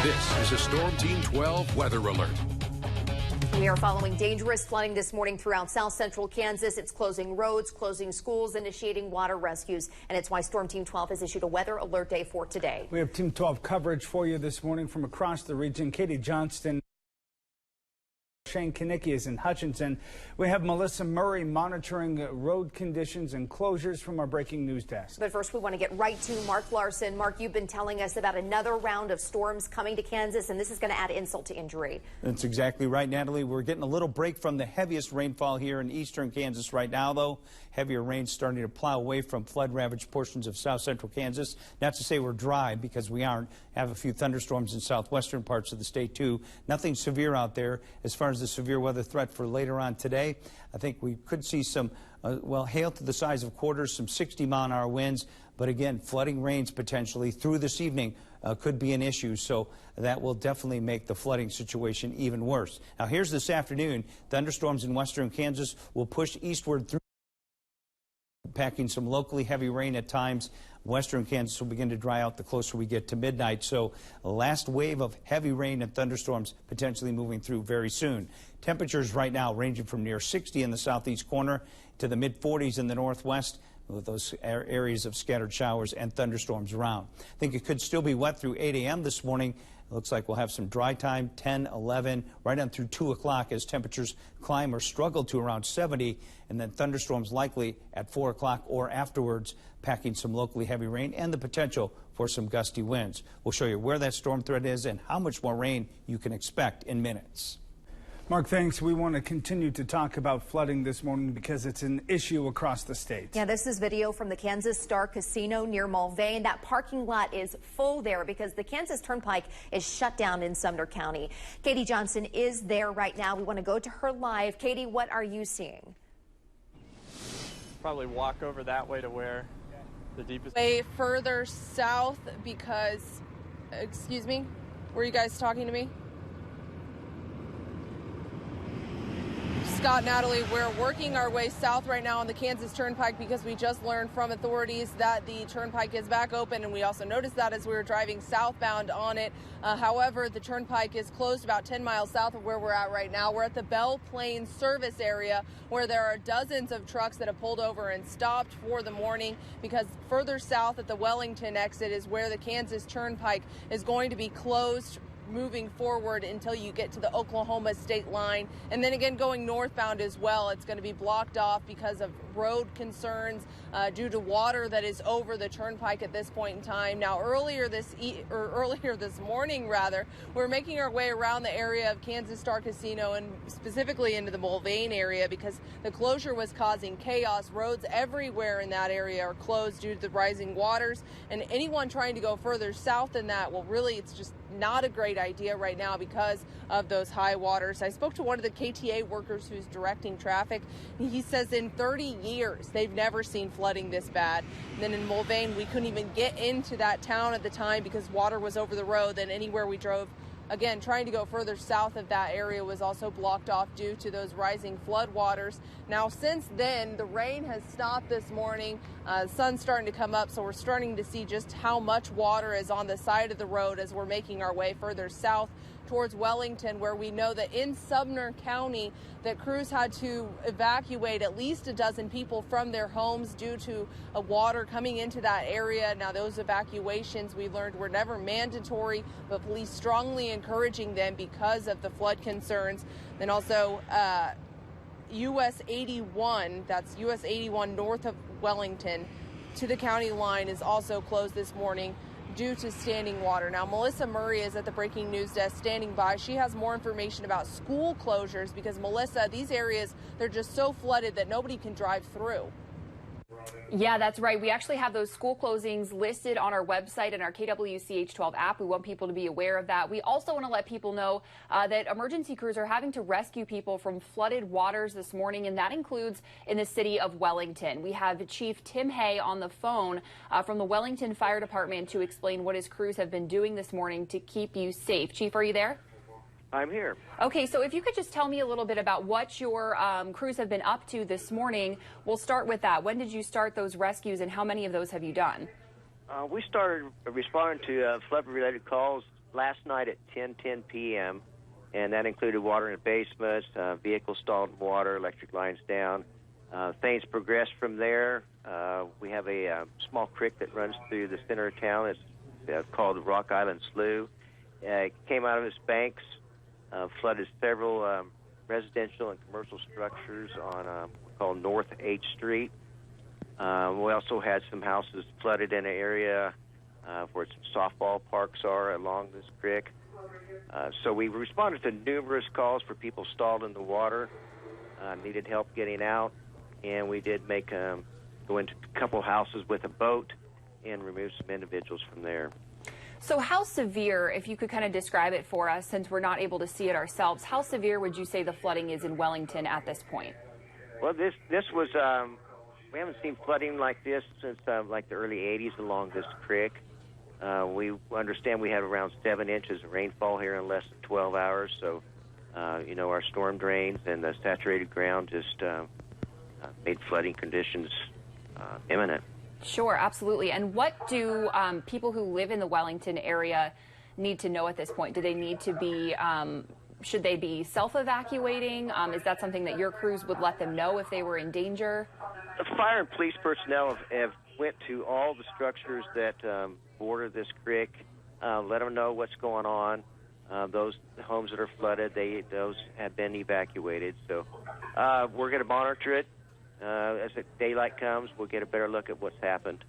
This is a Storm Team 12 weather alert. We are following dangerous flooding this morning throughout south central Kansas. It's closing roads, closing schools, initiating water rescues. And it's why Storm Team 12 has issued a weather alert day for today. We have Team 12 coverage for you this morning from across the region. Katie Johnston. Shane Kanicki is in Hutchinson. We have Melissa Murray monitoring road conditions and closures from our breaking news desk. But first, we want to get right to Mark Larson. Mark, you've been telling us about another round of storms coming to Kansas, and this is going to add insult to injury. That's exactly right, Natalie. We're getting a little break from the heaviest rainfall here in eastern Kansas right now, though. Heavier rain starting to plow away from flood-ravaged portions of south central Kansas. Not to say we're dry, because we aren't. Have a few thunderstorms in southwestern parts of the state, too. Nothing severe out there. As far as the severe weather threat for later on today, I think we could see some, hail to the size of quarters, some 60-mile-an-hour winds. But again, flooding rains potentially through this evening could be an issue. So that will definitely make the flooding situation even worse. Now, here's this afternoon. Thunderstorms in western Kansas will push eastward through, packing some locally heavy rain at times. Western Kansas will begin to dry out the closer we get to midnight. So a last wave of heavy rain and thunderstorms potentially moving through very soon. Temperatures right now ranging from near 60 in the southeast corner to the mid-40s in the northwest, with those areas of scattered showers and thunderstorms around. I think it could still be wet through 8 a.m. this morning. It looks like we'll have some dry time, 10, 11, right on through 2 o'clock as temperatures climb or struggle to around 70, and then thunderstorms likely at 4 o'clock or afterwards, packing some locally heavy rain and the potential for some gusty winds. We'll show you where that storm threat is and how much more rain you can expect in minutes. Mark, thanks. We want to continue to talk about flooding this morning because it's an issue across the state. Yeah, this is video from the Kansas Star Casino near Mulvane. That parking lot is full there because the Kansas Turnpike is shut down in Sumner County. Katie Johnson is there right now. We want to go to her live. Katie, what are you seeing? Probably walk over that way to where the deepest. Way further south because, excuse me, were you guys talking to me? Scott, Natalie, we're working our way south right now on the Kansas Turnpike because we just learned from authorities that the Turnpike is back open, and we also noticed that as we were driving southbound on it. However, the Turnpike is closed about 10 miles south of where we're at right now. We're at the Belle Plaine service area where there are dozens of trucks that have pulled over and stopped for the morning because further south at the Wellington exit is where the Kansas Turnpike is going to be closed moving forward until you get to the Oklahoma state line, and then again going northbound as well. It's going to be blocked off because of road concerns due to water that is over the turnpike at this point in time. Now earlier this morning we're making our way around the area of Kansas Star Casino and specifically into the Mulvane area because the closure was causing chaos. Roads everywhere in that area are closed due to the rising waters, and anyone trying to go further south than that, well, really it's just not a great idea right now because of those high waters. I spoke to one of the KTA workers who's directing traffic. He says in 30 years they've never seen flooding this bad. And then in Mulvane, we couldn't even get into that town at the time because water was over the road. Then anywhere we drove, again, trying to go further south of that area was also blocked off due to those rising flood waters. Now, since then, the rain has stopped this morning. The sun's starting to come up, so we're starting to see just how much water is on the side of the road as we're making our way further south towards Wellington, where we know that in Sumner County that crews had to evacuate at least a dozen people from their homes due to water coming into that area. Now, those evacuations we learned were never mandatory, but police strongly encouraging them because of the flood concerns. And also US 81, that's US 81 north of Wellington to the county line, is also closed this morning due to standing water. Now, Melissa Murray is at the breaking news desk standing by. She has more information about school closures because, Melissa, these areas, they're just so flooded that nobody can drive through. Yeah, that's right. We actually have those school closings listed on our website and our KWCH 12 app. We want people to be aware of that. We also want to let people know that emergency crews are having to rescue people from flooded waters this morning, and that includes in the city of Wellington. We have Chief Tim Hay on the phone from the Wellington Fire Department to explain what his crews have been doing this morning to keep you safe. Chief, are you there? I'm here. Okay, so if you could just tell me a little bit about what your crews have been up to this morning. We'll start with that. When did you start those rescues and how many of those have you done? We started responding to flood-related calls last night at 10:10 p.m., and that included water in basements, vehicles stalled in water, electric lines down. Things progressed from there. We have a small creek that runs through the center of town. It's called the Rock Island Slough. It came out of its banks, flooded several residential and commercial structures on called North H Street. We also had some houses flooded in an area where some softball parks are along this creek. So we responded to numerous calls for people stalled in the water, needed help getting out, and we did go into a couple houses with a boat and remove some individuals from there. So how severe, if you could kind of describe it for us, since we're not able to see it ourselves, how severe would you say the flooding is in Wellington at this point? Well, this was, we haven't seen flooding like this since like the early 80s along this creek. We understand we had around 7 inches of rainfall here in less than 12 hours, so, you know, our storm drains and the saturated ground just made flooding conditions imminent. Sure, absolutely. And what do people who live in the Wellington area need to know at this point? Do they need to be, should they be self-evacuating? Is that something that your crews would let them know if they were in danger? The fire and police personnel have went to all the structures that border this creek, let them know what's going on. Those homes that are flooded, those have been evacuated. So we're going to monitor it. As the daylight comes, we'll get a better look at what's happened.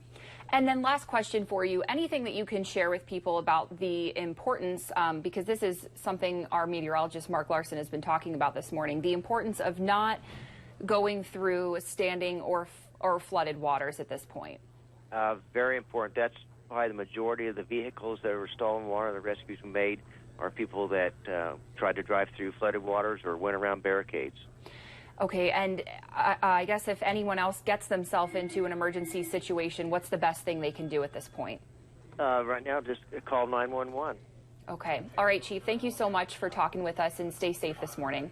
And then last question for you, anything that you can share with people about the importance, because this is something our meteorologist Mark Larson has been talking about this morning, the importance of not going through standing or flooded waters at this point. Very important. That's why the majority of the vehicles that were stalled in water, the rescues we made, are people that tried to drive through flooded waters or went around barricades. Okay, and I guess if anyone else gets themselves into an emergency situation, what's the best thing they can do at this point? Right now, just call 911. Okay. All right, Chief. Thank you so much for talking with us, and stay safe this morning.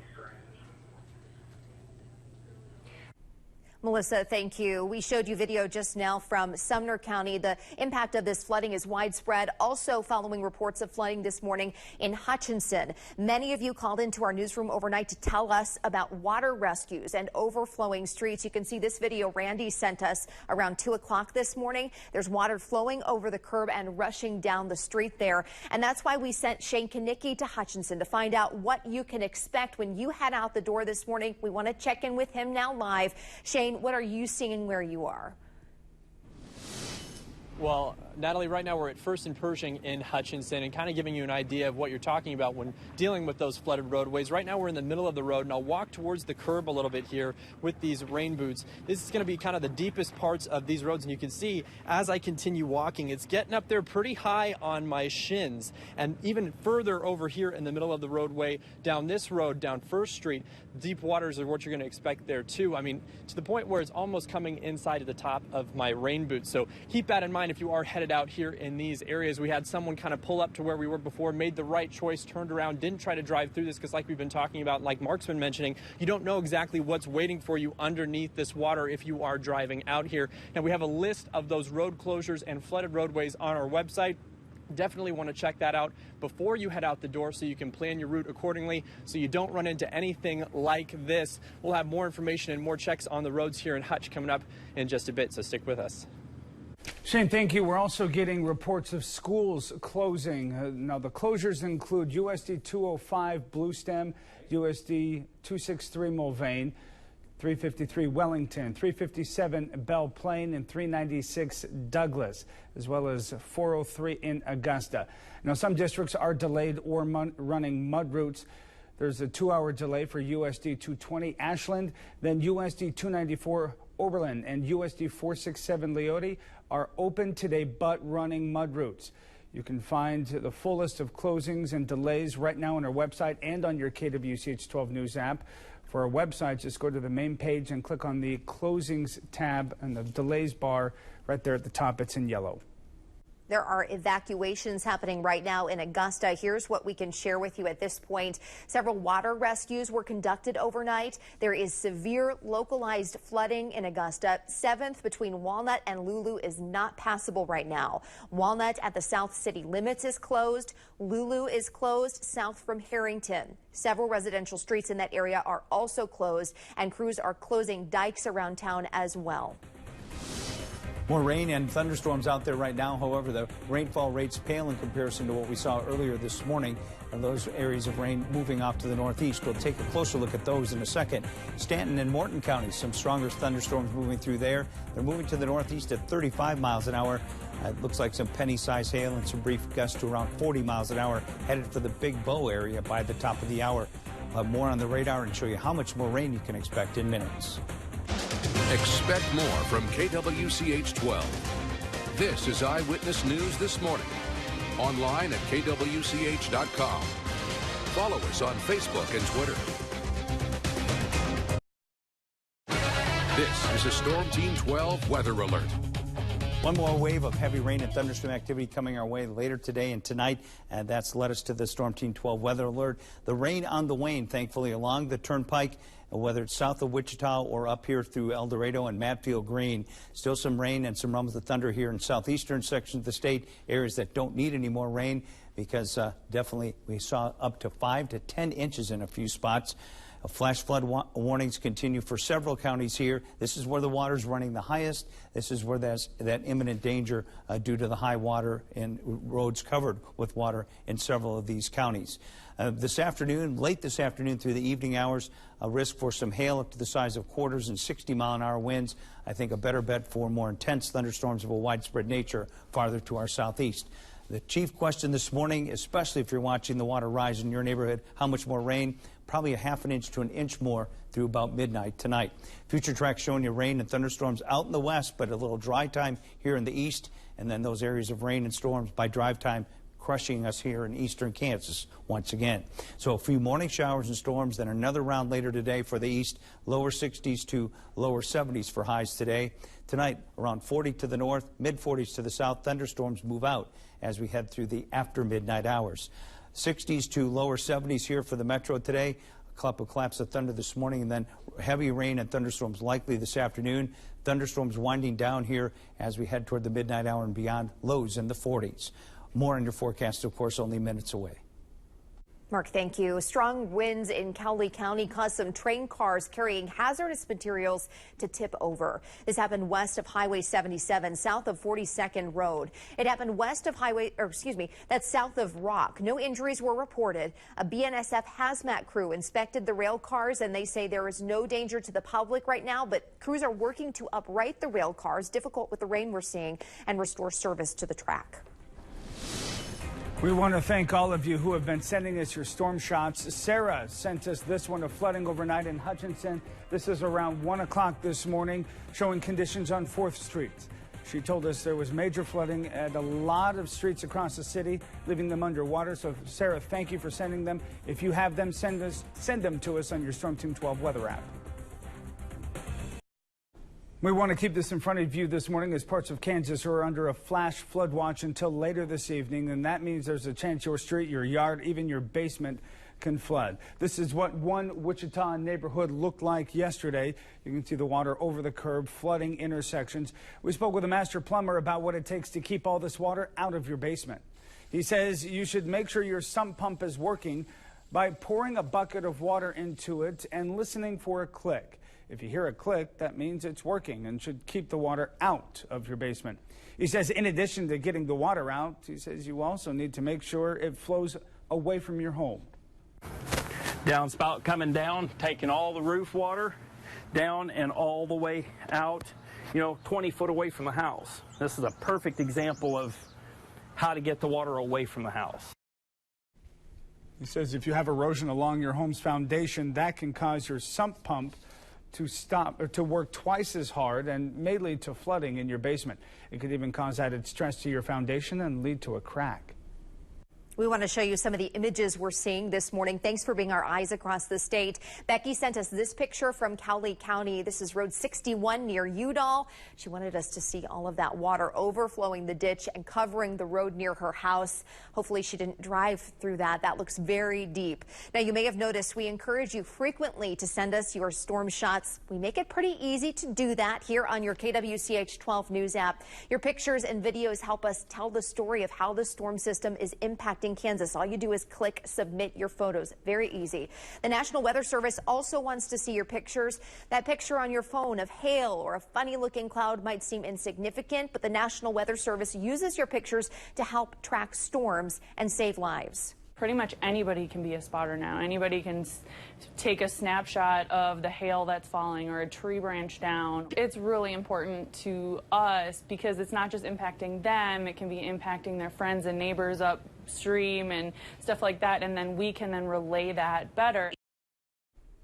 Melissa, thank you. We showed you video just now from Sumner County. The impact of this flooding is widespread. Also following reports of flooding this morning in Hutchinson. Many of you called into our newsroom overnight to tell us about water rescues and overflowing streets. You can see this video Randy sent us around 2 o'clock this morning. There's water flowing over the curb and rushing down the street there. And that's why we sent Shane Kanicki to Hutchinson to find out what you can expect when you head out the door this morning. We want to check in with him now live. Shane, what are you seeing where you are? Well, Natalie, right now we're at First and Pershing in Hutchinson and kind of giving you an idea of what you're talking about when dealing with those flooded roadways. Right now we're in the middle of the road, and I'll walk towards the curb a little bit here with these rain boots. This is going to be kind of the deepest parts of these roads, and you can see as I continue walking, it's getting up there pretty high on my shins. And even further over here in the middle of the roadway, down this road, down First Street, deep waters are what you're going to expect there too. I mean, to the point where it's almost coming inside of the top of my rain boots. So keep that in mind if you are headed out here in these areas. We had someone kind of pull up to where we were before, made the right choice, turned around, didn't try to drive through this because like we've been talking about, like Mark's been mentioning, you don't know exactly what's waiting for you underneath this water if you are driving out here. And we have a list of those road closures and flooded roadways on our website. Definitely want to check that out before you head out the door so you can plan your route accordingly so you don't run into anything like this. We'll have more information and more checks on the roads here in Hutch coming up in just a bit, so stick with us. Shane, thank you. We're also getting reports of schools closing. Now, the closures include USD 205 Blue Stem, USD 263 Mulvane, 353 Wellington, 357 Belle Plaine, and 396 Douglas, as well as 403 in Augusta. Now, some districts are delayed or running mud routes. There's a 2-hour delay for USD 220 Ashland, then USD 294 Oberlin and USD 467 Leote are open today but running mud routes. You can find the full list of closings and delays right now on our website and on your KWCH 12 News app. For our website, just go to the main page and click on the closings tab and the delays bar right there at the top. It's in yellow. There are evacuations happening right now in Augusta. Here's what we can share with you at this point. Several water rescues were conducted overnight. There is severe localized flooding in Augusta. 7th between Walnut and Lulu is not passable right now. Walnut at the South City limits is closed. Lulu is closed south from Harrington. Several residential streets in that area are also closed, and crews are closing dikes around town as well. More rain and thunderstorms out there right now. However, the rainfall rates pale in comparison to what we saw earlier this morning. And those areas of rain moving off to the northeast. We'll take a closer look at those in a second. Stanton and Morton counties, some stronger thunderstorms moving through there. They're moving to the northeast at 35 miles an hour. It looks like some penny-sized hail and some brief gusts to around 40 miles an hour headed for the Big Bow area by the top of the hour. We'll have more on the radar and show you how much more rain you can expect in minutes. Expect more from KWCH 12. This is Eyewitness News This Morning. Online at KWCH.com. Follow us on Facebook and Twitter. This is a Storm Team 12 weather alert. One more wave of heavy rain and thunderstorm activity coming our way later today and tonight, and that's led us to the Storm Team 12 weather alert. The rain on the wane, thankfully, along the turnpike, whether it's south of Wichita or up here through El Dorado and Matfield Green. Still some rain and some rumbles of thunder here in southeastern sections of the state, areas that don't need any more rain because definitely we saw up to 5 to 10 inches in a few spots. Flash flood warnings continue for several counties here. This is where the water is running the highest. This is where there's that imminent danger due to the high water and roads covered with water in several of these counties. This afternoon, late this afternoon through the evening hours, a risk for some hail up to the size of quarters and 60-mile-an-hour winds. I think a better bet for more intense thunderstorms of a widespread nature farther to our southeast. The chief question this morning, especially if you're watching the water rise in your neighborhood, how much more rain? Probably a half an inch to an inch more through about midnight tonight. Future tracks showing you rain and thunderstorms out in the west, but a little dry time here in the east, and then those areas of rain and storms by drive time crushing us here in eastern Kansas once again. So a few morning showers and storms, then another round later today for the east, lower 60s to lower 70s for highs today. Tonight, around 40 to the north, mid-40s to the south. Thunderstorms move out as we head through the after midnight hours. 60s to lower 70s here for the metro today. A couple of claps of thunder this morning, and then heavy rain and thunderstorms likely this afternoon. Thunderstorms winding down here as we head toward the midnight hour and beyond. Lows in the 40s. More on your forecast, of course, only minutes away. Mark, thank you. Strong winds in Cowley County caused some train cars carrying hazardous materials to tip over. This happened west of Highway 77, south of 42nd Road. It happened west of that's south of Rock. No injuries were reported. A BNSF hazmat crew inspected the rail cars, and they say there is no danger to the public right now, but crews are working to upright the rail cars, difficult with the rain we're seeing, and restore service to the track. We want to thank all of you who have been sending us your storm shots. Sarah sent us this one of flooding overnight in Hutchinson. This is around 1 o'clock this morning, showing conditions on 4th Street. She told us there was major flooding at a lot of streets across the city, leaving them underwater. So, Sarah, thank you for sending them. If you have them, send them to us on your Storm Team 12 weather app. We want to keep this in front of you this morning as parts of Kansas are under a flash flood watch until later this evening, and that means there's a chance your street, your yard, even your basement can flood. This is what one Wichita neighborhood looked like yesterday. You can see the water over the curb, flooding intersections. We spoke with a master plumber about what it takes to keep all this water out of your basement. He says you should make sure your sump pump is working by pouring a bucket of water into it and listening for a click. If you hear a click, that means it's working and should keep the water out of your basement. He says in addition to getting the water out, he says you also need to make sure it flows away from your home. Downspout coming down, taking all the roof water down and all the way out, 20 foot away from the house. This is a perfect example of how to get the water away from the house. He says if you have erosion along your home's foundation, that can cause your sump pump to stop or to work twice as hard and may lead to flooding in your basement. It could even cause added stress to your foundation and lead to a crack. We want to show you some of the images we're seeing this morning. Thanks for being our eyes across the state. Becky sent us this picture from Cowley County. This is Road 61 near Udall. She wanted us to see all of that water overflowing the ditch and covering the road near her house. Hopefully she didn't drive through that. That looks very deep. Now, you may have noticed we encourage you frequently to send us your storm shots. We make it pretty easy to do that here on your KWCH 12 News app. Your pictures and videos help us tell the story of how the storm system is impacting Kansas. All you do is click submit your photos. Very easy. The National Weather Service also wants to see your pictures. That picture on your phone of hail or a funny looking cloud might seem insignificant, but the National Weather Service uses your pictures to help track storms and save lives. Pretty much anybody can be a spotter now. Anybody can take a snapshot of the hail that's falling or a tree branch down. It's really important to us because it's not just impacting them, it can be impacting their friends and neighbors upstream and stuff like that, and then we can then relay that better.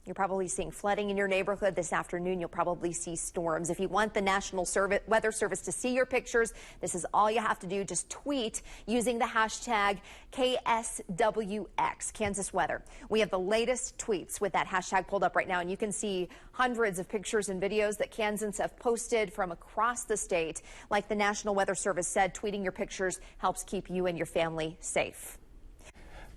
You're probably seeing flooding in your neighborhood this afternoon. You'll probably see storms. If you want the National Weather Service to see your pictures, this is all you have to do. Just tweet using the hashtag KSWX, Kansas Weather. We have the latest tweets with that hashtag pulled up right now, and you can see hundreds of pictures and videos that Kansans have posted from across the state. Like the National Weather Service said, tweeting your pictures helps keep you and your family safe.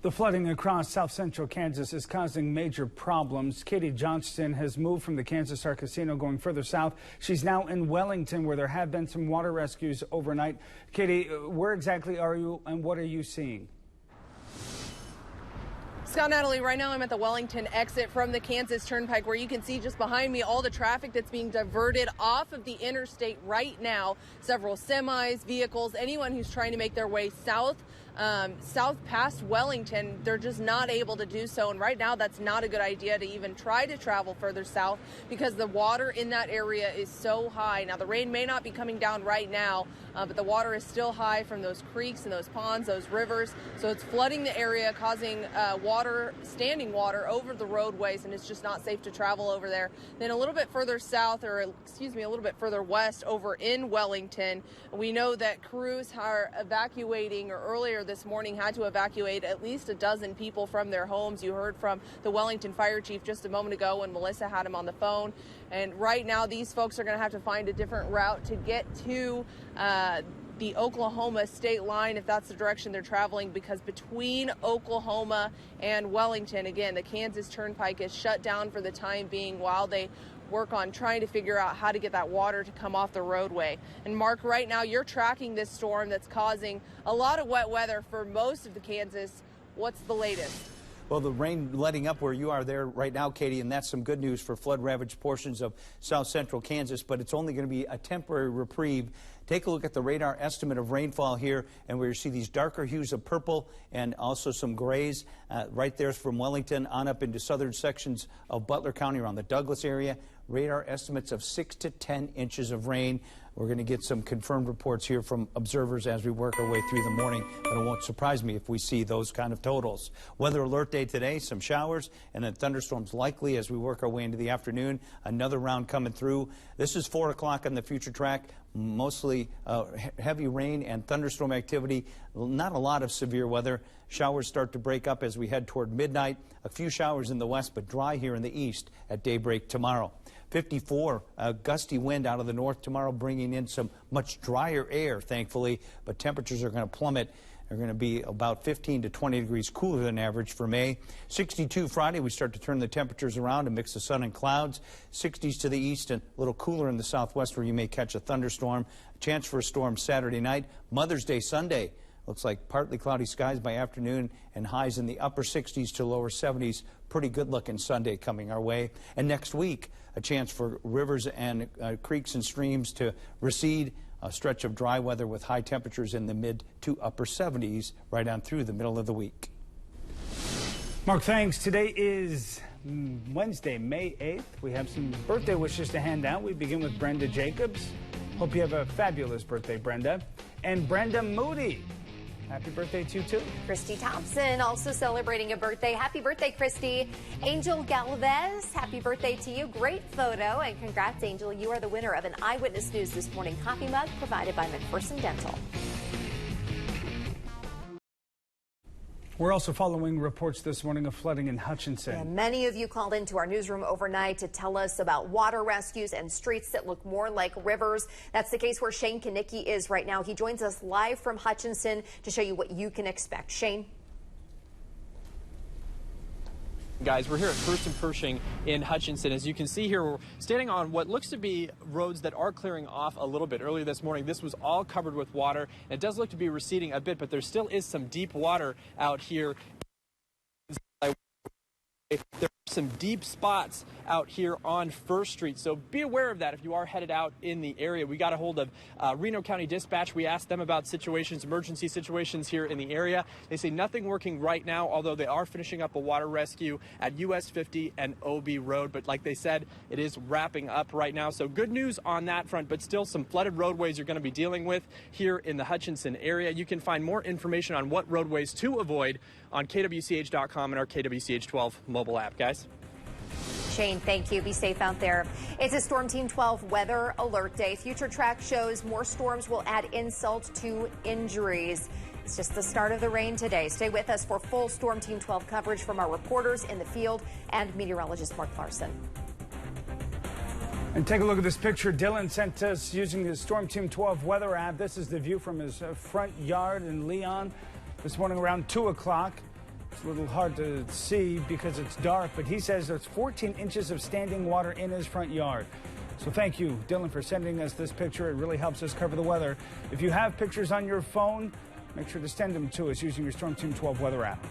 The flooding across south central Kansas is causing major problems. Katie Johnston has moved from the Kansas Star Casino going further south. She's now in Wellington, where there have been some water rescues overnight. Katie, where exactly are you and what are you seeing? Scott, Natalie, right now I'm at the Wellington exit from the Kansas Turnpike, where you can see just behind me all the traffic that's being diverted off of the interstate right now. Several semis, vehicles, anyone who's trying to make their way south past Wellington, they're just not able to do so. And right now, that's not a good idea to even try to travel further south because the water in that area is so high. Now, the rain may not be coming down right now, but the water is still high from those creeks and those ponds, those rivers. So it's flooding the area, causing standing water over the roadways, and it's just not safe to travel over there. Then a little bit further south, or excuse me, a little bit further west over in Wellington, we know that crews are evacuating, or earlier this morning had to evacuate at least a dozen people from their homes. You heard from the Wellington fire chief just a moment ago when Melissa had him on the phone. And right now these folks are going to have to find a different route to get to the Oklahoma state line, if that's the direction they're traveling, because between Oklahoma and Wellington, again, the Kansas Turnpike is shut down for the time being while they work on trying to figure out how to get that water to come off the roadway. And Mark, right now you're tracking this storm that's causing a lot of wet weather for most of the Kansas. What's the latest? Well, the rain letting up where you are there right now, Katie, and that's some good news for flood-ravaged portions of south central Kansas, but it's only going to be a temporary reprieve. Take a look at the radar estimate of rainfall here, and where you see these darker hues of purple and also some grays right there from Wellington on up into southern sections of Butler County around the Douglas area. Radar estimates of 6 to 10 inches of rain. We're going to get some confirmed reports here from observers as we work our way through the morning, but it won't surprise me if we see those kind of totals. Weather alert day today, some showers and then thunderstorms likely as we work our way into the afternoon. Another round coming through. This is 4 o'clock on the future track. Mostly heavy rain and thunderstorm activity. Not a lot of severe weather. Showers start to break up as we head toward midnight. A few showers in the west, but dry here in the east at daybreak tomorrow. 54, gusty wind out of the north tomorrow, bringing in some much drier air, thankfully, but temperatures are going to plummet. They're going to be about 15 to 20 degrees cooler than average for May. 62 Friday, we start to turn the temperatures around, a mix of sun and clouds. 60s to the east and a little cooler in the southwest where you may catch a thunderstorm. A chance for a storm Saturday night. Mother's Day Sunday. Looks like partly cloudy skies by afternoon and highs in the upper 60s to lower 70s. Pretty good looking Sunday coming our way. And next week, a chance for rivers and creeks and streams to recede. A stretch of dry weather with high temperatures in the mid to upper 70s right on through the middle of the week. Mark, thanks. Today is Wednesday, May 8th. We have some birthday wishes to hand out. We begin with Brenda Jacobs. Hope you have a fabulous birthday, Brenda. And Brenda Moody. Happy birthday to you, too. Christy Thompson also celebrating a birthday. Happy birthday, Christy. Angel Galvez, happy birthday to you. Great photo, and congrats, Angel. You are the winner of an Eyewitness News This Morning coffee mug provided by McPherson Dental. We're also following reports this morning of flooding in Hutchinson. And many of you called into our newsroom overnight to tell us about water rescues and streets that look more like rivers. That's the case where Shane Kinnicky is right now. He joins us live from Hutchinson to show you what you can expect. Shane. Guys, we're here at First and Pershing in Hutchinson. As you can see here, we're standing on what looks to be roads that are clearing off a little bit. Earlier this morning, this was all covered with water. It does look to be receding a bit, but there still is some deep water out here. There are some deep spots out here on First Street, so be aware of that if you are headed out in the area. We got a hold of Reno County Dispatch. We asked them about situations, emergency situations here in the area. They say nothing working right now, although they are finishing up a water rescue at US 50 and OB Road. But like they said, it is wrapping up right now. So good news on that front, but still some flooded roadways you're going to be dealing with here in the Hutchinson area. You can find more information on what roadways to avoid on KWCH.com and our KWCH 12 mobile app, guys. Shane, thank you. Be safe out there. It's a Storm Team 12 weather alert day. Future track shows more storms will add insult to injuries. It's just the start of the rain today. Stay with us for full Storm Team 12 coverage from our reporters in the field and meteorologist Mark Larson. And take a look at this picture Dylan sent us using the Storm Team 12 weather app. This is the view from his front yard in Leon this morning around 2 o'clock. It's a little hard to see because it's dark, but he says there's 14 inches of standing water in his front yard. So thank you, Dylan, for sending us this picture. It really helps us cover the weather. If you have pictures on your phone, make sure to send them to us using your Storm Team 12 weather app.